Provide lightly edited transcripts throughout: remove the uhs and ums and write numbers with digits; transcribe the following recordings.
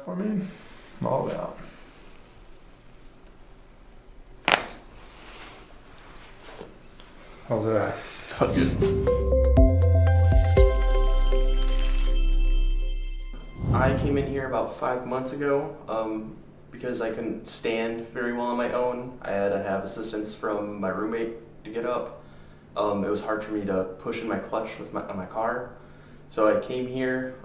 For me, all out. How's that? Felt good. I came in here about 5 months ago because I couldn't stand very well on my own. I had to have assistance from my roommate to get up. It was hard for me to push in my clutch with on my car. So I came here.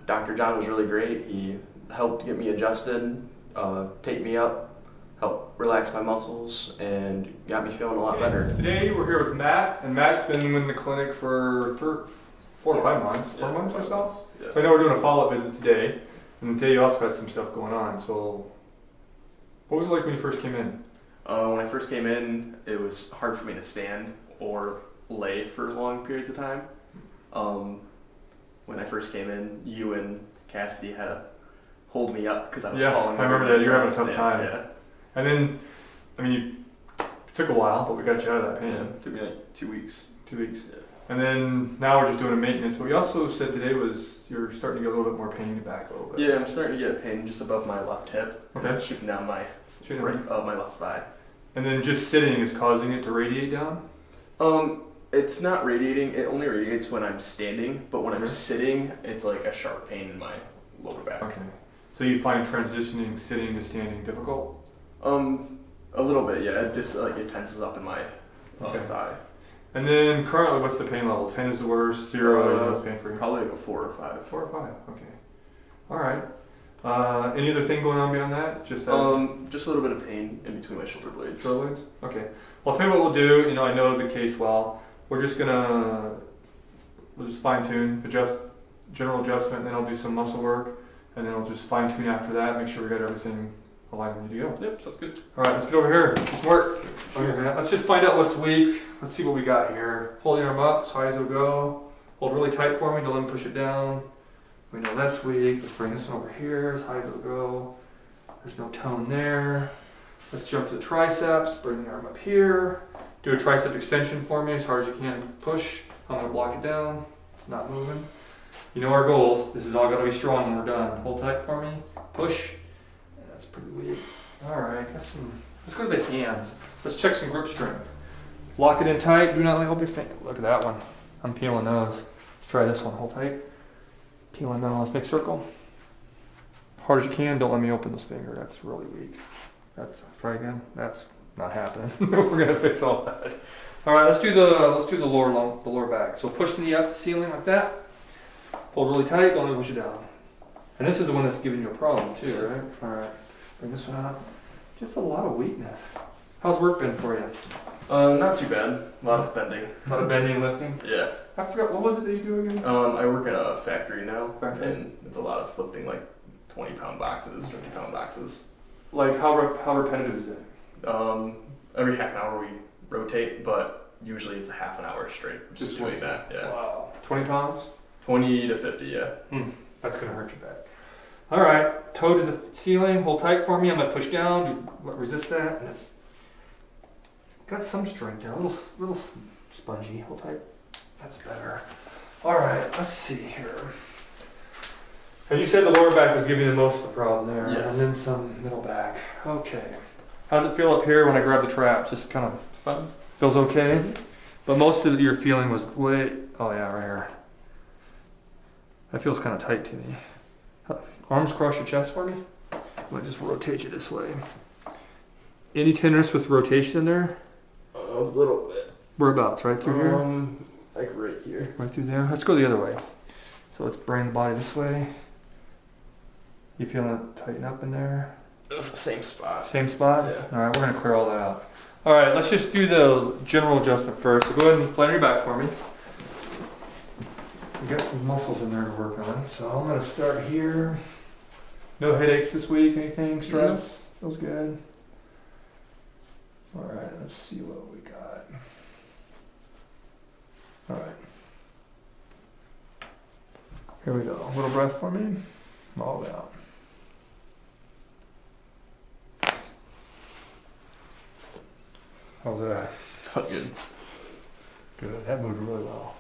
Dr. John was really great. He helped get me adjusted, take me up, help relax my muscles, and got me feeling a lot better. Today we're here with Matt, and Matt's been in the clinic for 4 or 5 months, 4 months or so. Yeah. So I know we're doing a follow-up visit today, and today you also had some stuff going on. So what was it like when you first came in? When I first came in, it was hard for me to stand or lay for long periods of time. When I first came in, you and Cassidy had to hold me up because I was falling. I remember that. You were having a tough time. Yeah. And then, I mean, it took a while, but we got you out of that pain. Yeah, it took me like 2 weeks. 2 weeks. Yeah. And then now we're just doing a maintenance. But we also said today was you're starting to get a little bit more pain in your back a little bit. Yeah, I'm starting to get pain just above my left hip. Okay. Shooting down my my left thigh. And then just sitting is causing it to radiate down? It's not radiating. It only radiates when I'm standing, but when I'm sitting, it's like a sharp pain in my lower back. Okay. So you find transitioning sitting to standing difficult? A little bit, yeah. It just like it tenses up in my thigh. And then currently, what's the pain level? 10 is the worst, 0 is pain free. Probably like a 4 or 5. 4 or 5. Okay. All right. Any other thing going on beyond that? Just that? Just a little bit of pain in between my shoulder blades. Shoulder blades? Okay. Well, I'll tell you what we'll do. I know the case well. We'll just fine tune, adjust, general adjustment, and then I'll do some muscle work, and then I'll just fine tune after that. Make sure we got everything aligned when you go. Yep, sounds good. All right, let's get over here. Let's work. Okay, let's just find out what's weak. Let's see what we got here. Hold your arm up as high as it'll go. Hold really tight for me. Don't let me push it down. We know that's weak. Let's bring this one over here as high as it'll go. There's no tone there. Let's jump to the triceps. Bring the arm up here. Do a tricep extension for me as hard as you can. Push. I'm going to block it down. It's not moving. You know our goals. This is all got to be strong when we're done. Hold tight for me. Push. That's pretty weak. All right. Let's go to the hands. Let's check some grip strength. Lock it in tight. Do not let go of your finger. Look at that one. I'm peeling nose. Let's try this one. Hold tight. Peeling nose. Make circle. Hard as you can. Don't let me open this finger. That's really weak. Try again. That's not happening. We're gonna fix all that. All right, let's do the lower back. So push the knee up the ceiling like that. Hold really tight. Don't let me push it down. And this is the one that's giving you a problem too, right? All right, bring this one up. Just a lot of weakness. How's work been for you? Not too bad. A lot of bending. A lot of bending and lifting. Yeah. I forgot, what was it that you do again? I work at a factory now, Factory? and it's a lot of lifting, like 20-pound boxes, 50-pound boxes. Like how repetitive is it? Every half an hour we rotate, but usually it's a half an hour straight. Just doing that, yeah. Wow. 20 pounds? 20 to 50, yeah. That's gonna hurt your back. All right, toe to the ceiling, hold tight for me. I'm gonna push down, resist that, and it's got some strength there, a little spongy. Hold tight. That's better. All right, let's see here. And you said the lower back was giving you the most of the problem there, yes. And then some middle back. Okay. How's it feel up here when I grab the trap? Just kind of fun. Feels okay, but most of your feeling was way. Oh yeah, right here. That feels kind of tight to me. Arms across your chest for me. I'm gonna just rotate you this way. Any tenderness with rotation in there? A little bit. Whereabouts? Right through here? Like right here. Right through there? Let's go the other way. So let's bring the body this way. You feeling it tighten up in there? It was the same spot. Same spot? Yeah. All right, we're gonna clear all that out. All right, let's just do the general adjustment first. So go ahead and flatten your back for me. We got some muscles in there to work on. So I'm gonna start here. No headaches this week, anything? Stress? Feels good. All right, let's see what we got. All right. Here we go. A little breath for me. All out. How's that? Felt good. Good. That moved really well.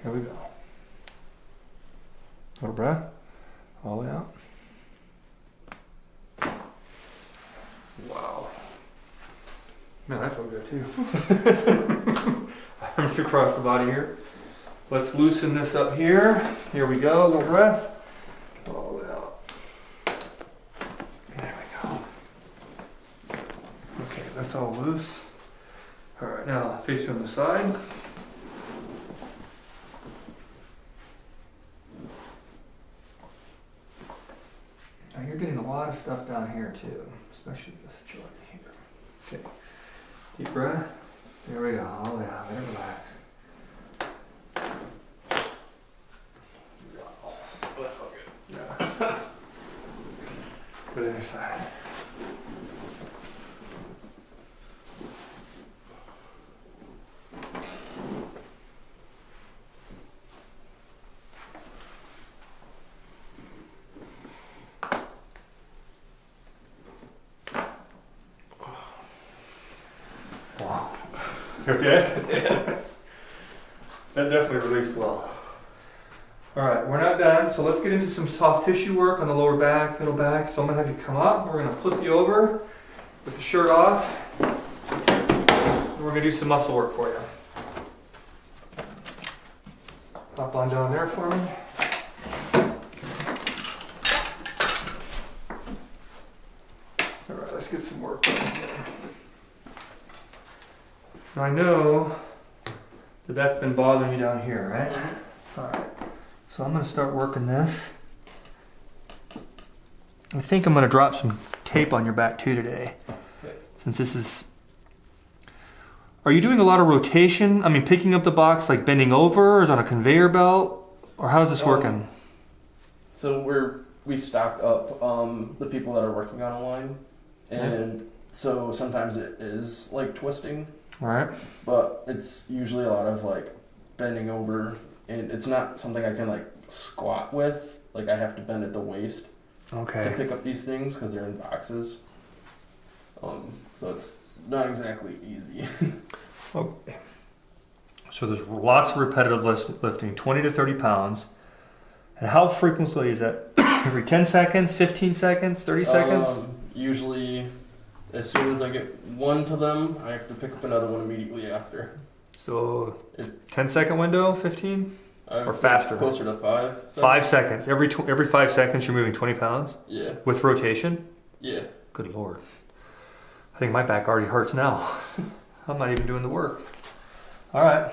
Here we go. A little breath. All the way out. Wow. Man, I feel good too. Arms across the body here. Let's loosen this up here. Here we go, a little breath. All the way out. There we go. Okay, that's all loose. All right, now face you on the side. Now you're getting a lot of stuff down here too, especially this joint here. Okay, deep breath. There we go. Oh yeah, let it relax. Wow. Oh, that felt good. Yeah. Go to the other side. Wow. You okay? Yeah. That definitely released well. All right, we're not done, so let's get into some soft tissue work on the lower back, middle back. So I'm gonna have you come up. We're gonna flip you over with the shirt off. And we're gonna do some muscle work for you. Hop on down there for me. All right, let's get some work done here. Now I know that that's been bothering you down here, right? Mm-hmm. All right. So I'm going to start working this. I think I'm going to drop some tape on your back too today. Okay. Since this is... Are you doing a lot of rotation? I mean, picking up the box, like bending over, or is it on a conveyor belt? Or how's this working? So we stock up the people that are working on a line. And so sometimes it is like twisting. All right. But it's usually a lot of like bending over. And it's not something I can like squat with. Like I have to bend at the waist to pick up these things because they're in boxes. So it's not exactly easy. Okay. So there's lots of repetitive lifting, 20 to 30 pounds. And how frequently is that? Every 10 seconds, 15 seconds, 30 seconds? Usually as soon as I get one to them, I have to pick up another one immediately after. So 10-second window, 15? Or faster? Closer to 5 seconds. 5 seconds. Every 5 seconds you're moving 20 pounds? Yeah. With rotation? Yeah. Good Lord. I think my back already hurts now. I'm not even doing the work. All right.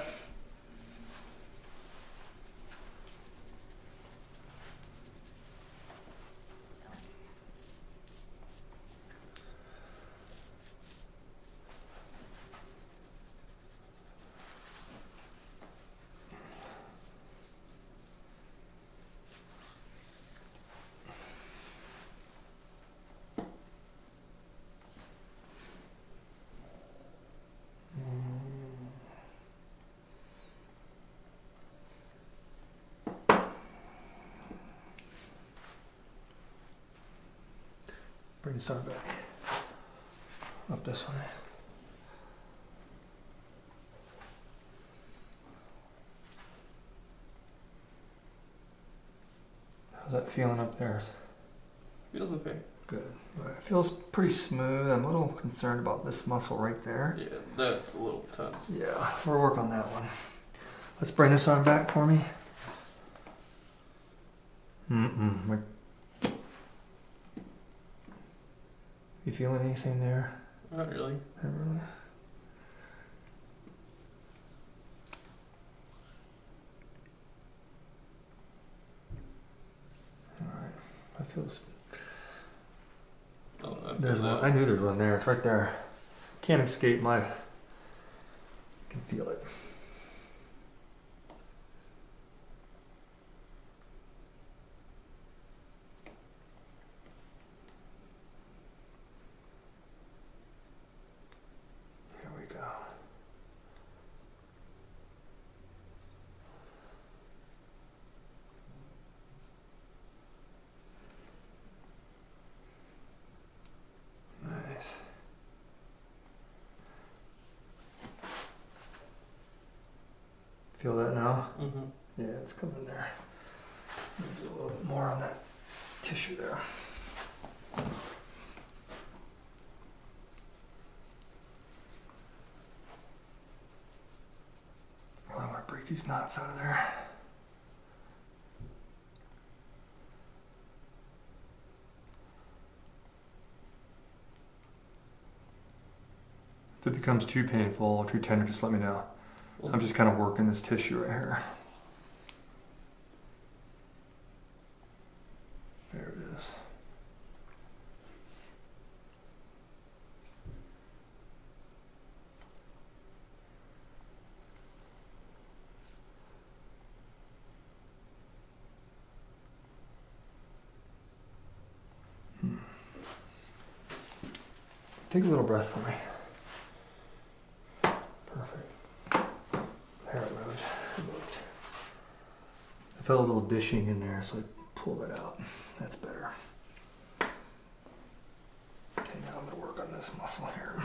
Bring this arm back. Up this way. How's that feeling up there? Feels okay. Good. Right. It feels pretty smooth. I'm a little concerned about this muscle right there. Yeah, that's a little tense. Yeah, we'll work on that one. Let's bring this arm back for me. You feeling anything there? Not really. Not really. Alright. I feel there's one. I knew there's one there. It's right there. Can't escape my... can feel it. Here we go. Nice. Feel that now? Mm-hmm. Yeah, it's coming there. Do a little bit more on that tissue there. Well, I'm gonna break these knots out of there. If it becomes too painful or too tender, just let me know. I'm just kind of working this tissue right here. There it is. Take a little breath for me. Perfect. There it moved. I felt a little dishing in there, so I pulled it out. That's better. Okay, now I'm going to work on this muscle here.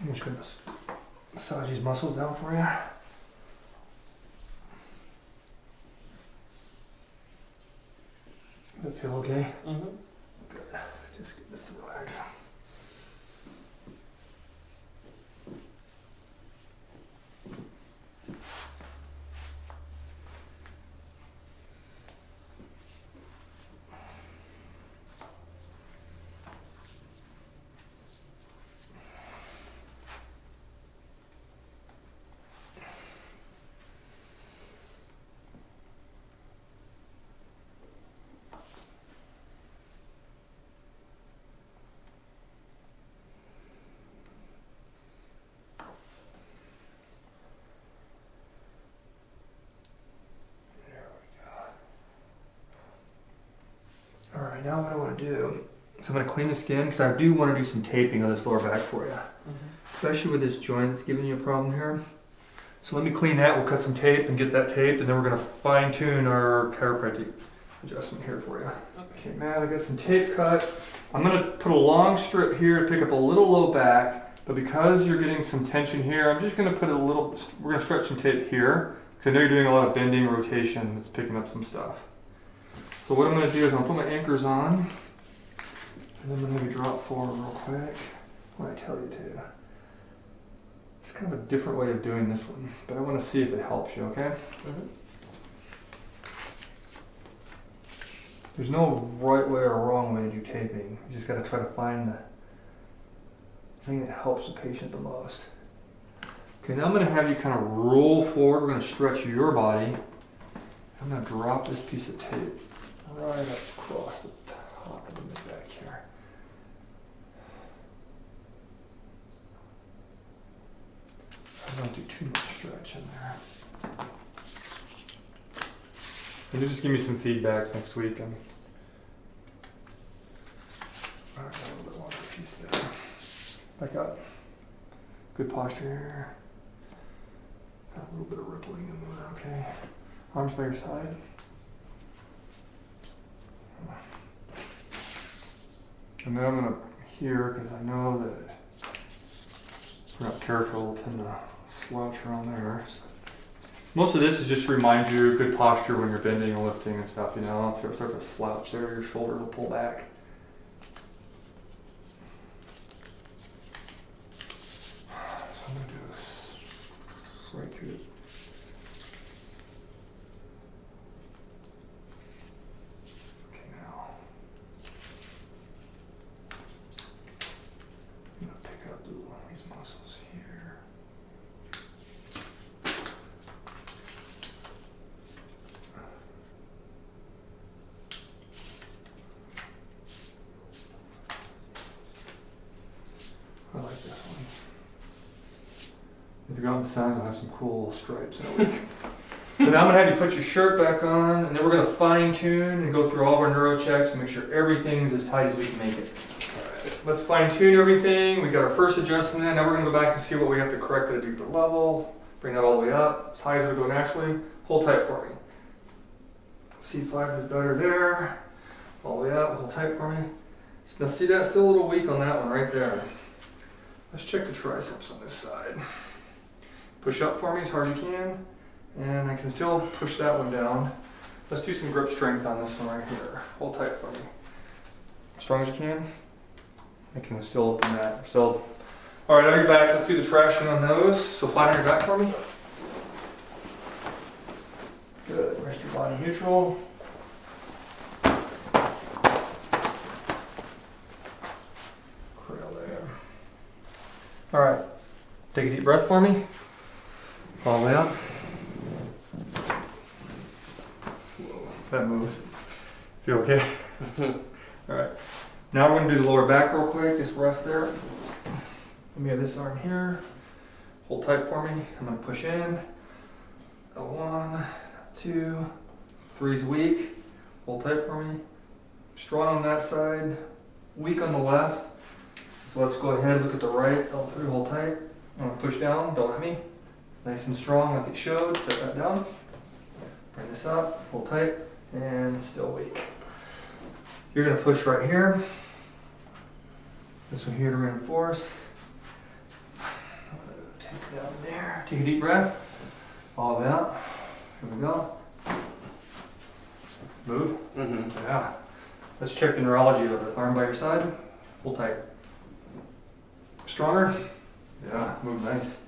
I'm just going to massage these muscles down for you. Does it feel okay? Mm-hmm. Good. Just get this to relax. Alright, now what I want to do is I'm going to clean the skin because I do want to do some taping on this lower back for you. Especially with this joint that's giving you a problem here. So let me clean that, we'll cut some tape and get that taped, and then we're going to fine tune our chiropractic adjustment here for you. Okay, Matt, I got some tape cut. I'm going to put a long strip here to pick up a little low back, but because you're getting some tension here, I'm just going to put a little, we're going to stretch some tape here because I know you're doing a lot of bending, rotation, it's picking up some stuff. So what I'm going to do is I'm going to put my anchors on, and then I'm going to maybe drop forward real quick when I tell you to. It's kind of a different way of doing this one, but I want to see if it helps you, okay? There's no right way or wrong way to do taping. You just got to try to find the thing that helps the patient the most. Okay, now I'm going to have you kind of roll forward. We're going to stretch your body. I'm going to drop this piece of tape right across the top of the mid-back here. I don't do too much stretch in there. And just give me some feedback next week. Alright, a little bit longer piece there. Back up. Good posture here. Got a little bit of rippling in there, okay. Arms by your side. And then I'm going to here, because I know that if we're not careful, we'll tend to slouch around there. So most of this is just to remind you good posture when you're bending and lifting and stuff, you know. If you start to slouch there, your shoulder will pull back. So I'm going to do this right through it. I like this one. If you go out in the sun, you'll have some cool stripes in a week. So now I'm gonna have you put your shirt back on, and then we're gonna fine tune and go through all of our neuro checks and make sure everything's as tight as we can make it. Alright, let's fine tune everything. We got our first adjustment in. Now we're gonna go back and see what we have to correct at a deeper level. Bring that all the way up, as high as it'll go naturally. Hold tight for me. C5 is better there. All the way up, hold tight for me. Now see that? Still a little weak on that one right there. Let's check the triceps on this side. Push up for me as hard as you can. And I can still push that one down. Let's do some grip strength on this one right here. Hold tight for me. As strong as you can. I can still open that. So, alright, on your back, let's do the traction on those. So flat on your back for me. Good. Rest your body neutral. Cradle there. Alright. Take a deep breath for me. All the way up. That moves. Feel okay? Alright. Now we're going to do the lower back real quick. Just rest there. Let me have this arm here. Hold tight for me. I'm going to push in. A 1, 2, 3's weak. Hold tight for me. Strong on that side. Weak on the left. So let's go ahead and look at the right. L3, hold tight. I'm going to push down. Don't let me. Nice and strong like it showed. Set that down. Bring this up. Hold tight. And still weak. You're going to push right here. This one here to reinforce. Take it down there. Take a deep breath. All the way out. Here we go. Move. Yeah. Let's check the neurology of it. Arm by your side. Hold tight. Stronger. Yeah. Move nice.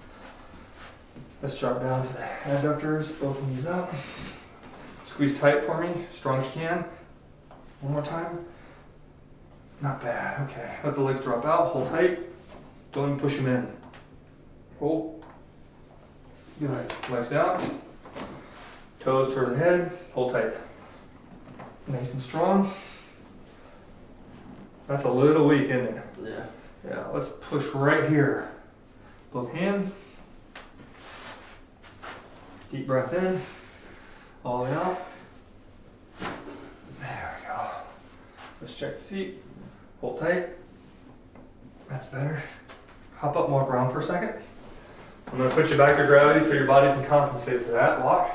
Let's drop down to the adductors. Both knees up. Squeeze tight for me. Strong as you can. One more time. Not bad. Okay. Let the legs drop out. Hold tight. Don't even push them in. Hold. Good. Legs down. Toes toward the head. Hold tight. Nice and strong. That's a little weak, isn't it? Yeah. Yeah. Let's push right here. Both hands. Deep breath in. All the way out. There we go. Let's check the feet. Hold tight. That's better. Hop up and walk around for a second. I'm going to put you back to gravity so your body can compensate for that. Walk.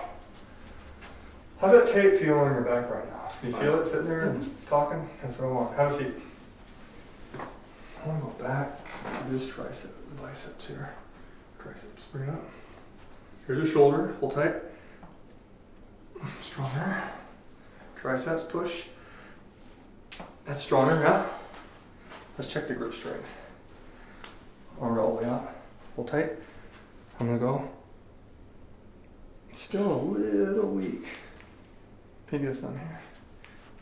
How's that tape feel on your back right now? Do you feel it sitting there and talking? That's what I want. Have a seat. I want to go back to this tricep, the biceps here. Triceps. Bring it up. Here's your shoulder. Hold tight. Stronger. Triceps, push. That's stronger, yeah? Let's check the grip strength. Arm all the way out. Hold tight. I'm gonna go. Still a little weak. Pinky this thumb here.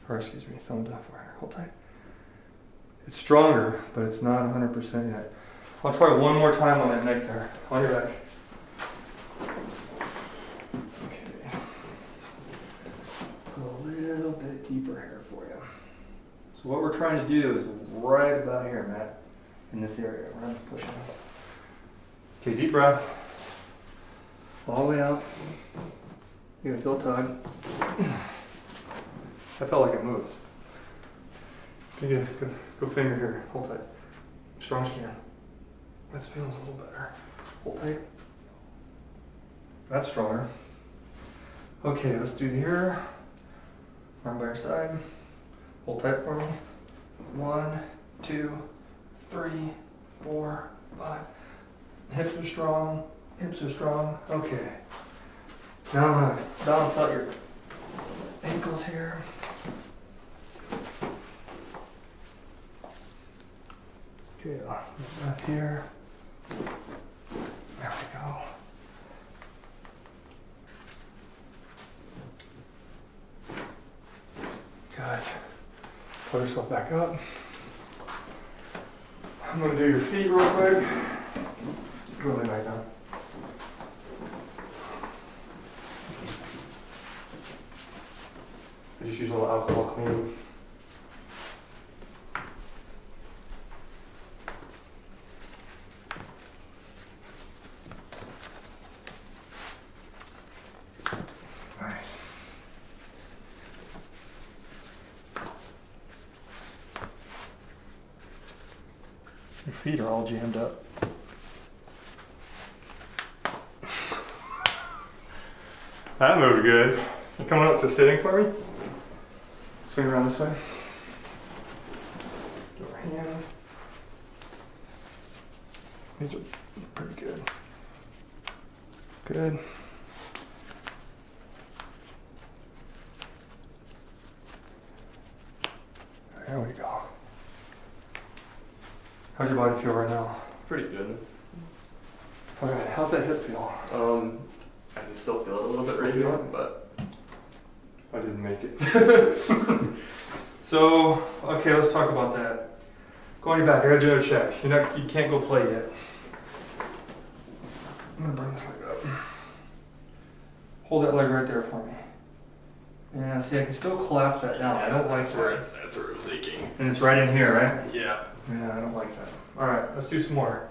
Or excuse me, thumb down for here. Hold tight. It's stronger, but it's not 100% yet. I'll try one more time on that neck there. On your back. Deeper here for you. So what we're trying to do is right about here, Matt, in this area. We're going to push it. Okay, deep breath. All the way out. You're going to feel a tug. I felt like it moved. Go finger here. Hold tight. Strong as you can. That feels a little better. Hold tight. That's stronger. Okay, let's do here. Arm by your side. Hold tight for me. 1, 2, 3, 4, 5. Hips are strong. Hips are strong. Okay. Now I'm going to balance out your ankles here. Okay, breath here. There we go. Good. Pull yourself back up. I'm going to do your feet real quick. Go lay back down. I just use a little alcohol cleaning. feet are all jammed up. That moved good. You coming up to sitting for me? Swing around this way. Do our hands. These are pretty good. Good. There we go. How's your body feel right now? Pretty good. Okay, how's that hip feel? I can still feel it a little bit Still right feel here, it? but I didn't make it. So, okay, let's talk about that. Go on your back, I gotta do a check. You can't go play yet. I'm gonna bring this leg up. Hold that leg right there for me. Yeah, see, I can still collapse that down. I don't like that. That's where it was aching. And it's right in here, right? Yeah. Yeah, I don't like that. All right, let's do some more.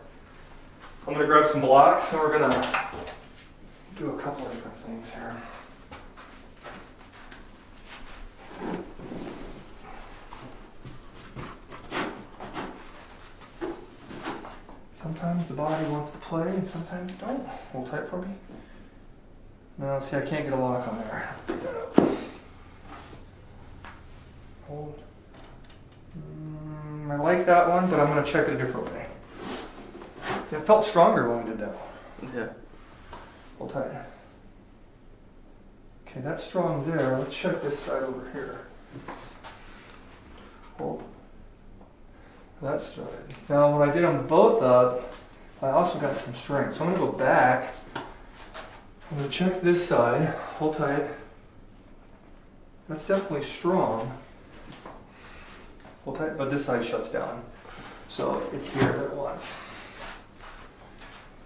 I'm gonna grab some blocks and we're gonna do a couple of different things here. Sometimes the body wants to play and sometimes it don't. Hold tight for me. No, see, I can't get a lock on there. Pick that up. Hold. I like that one, but I'm going to check it a different way. It felt stronger when we did that one. Yeah. Hold tight. Okay, that's strong there. Let's check this side over here. Hold. That's straight. Now, when I did them both up, I also got some strength. So I'm going to go back. I'm going to check this side. Hold tight. That's definitely strong. Hold tight, but this side shuts down. So it's here at once.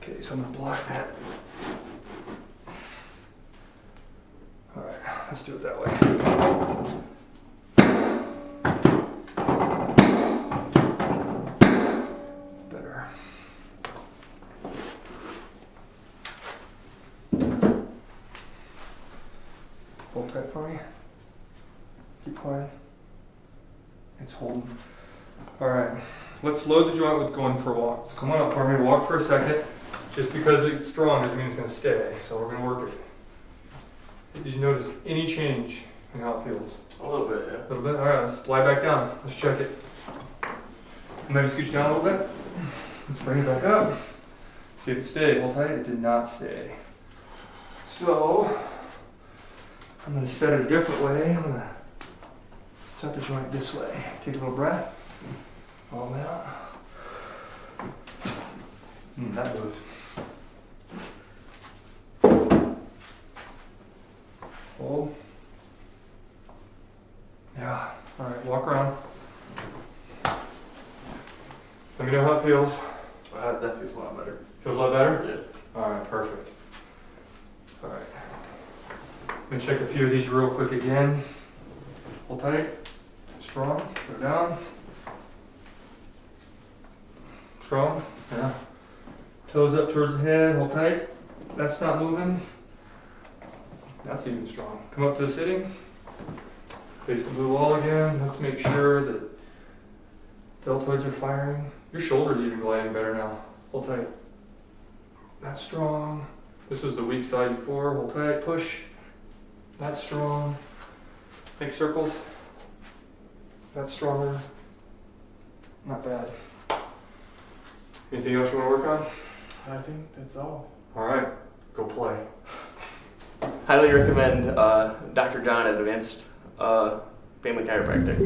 Okay, so I'm going to block that. All right, let's do it that way. Better. Hold tight for me. Keep quiet. It's holding. All right, let's load the joint with going for a walk. So come on up for me, walk for a second. Just because it's strong doesn't mean it's gonna stay. So we're gonna work it. Did you notice any change in how it feels? A little bit, yeah. A little bit? All right, let's lie back down. Let's check it. Maybe scooch down a little bit. Let's bring it back up. See if it stayed. Hold tight. It did not stay. So, I'm going to set it a different way. I'm going to set the joint this way. Take a little breath. All out. That moved. Hold. Yeah. All right, walk around. Let me know how it feels. That feels a lot better. Feels a lot better? Yeah. All right, perfect. All right. Let me check a few of these real quick again. Hold tight. Strong. Go down. Strong. Yeah. Toes up towards the head. Hold tight. That's not moving. That's even strong. Come up to the sitting. Face the blue wall again. Let's make sure that deltoids are firing. Your shoulder's even gliding better now. Hold tight. That's strong. This was the weak side before. Hold tight. Push. That's strong. Make circles. That's stronger. Not bad. Anything else you want to work on? I think that's all. All right. Go play. Highly recommend Dr. John at Advanced Family Chiropractic.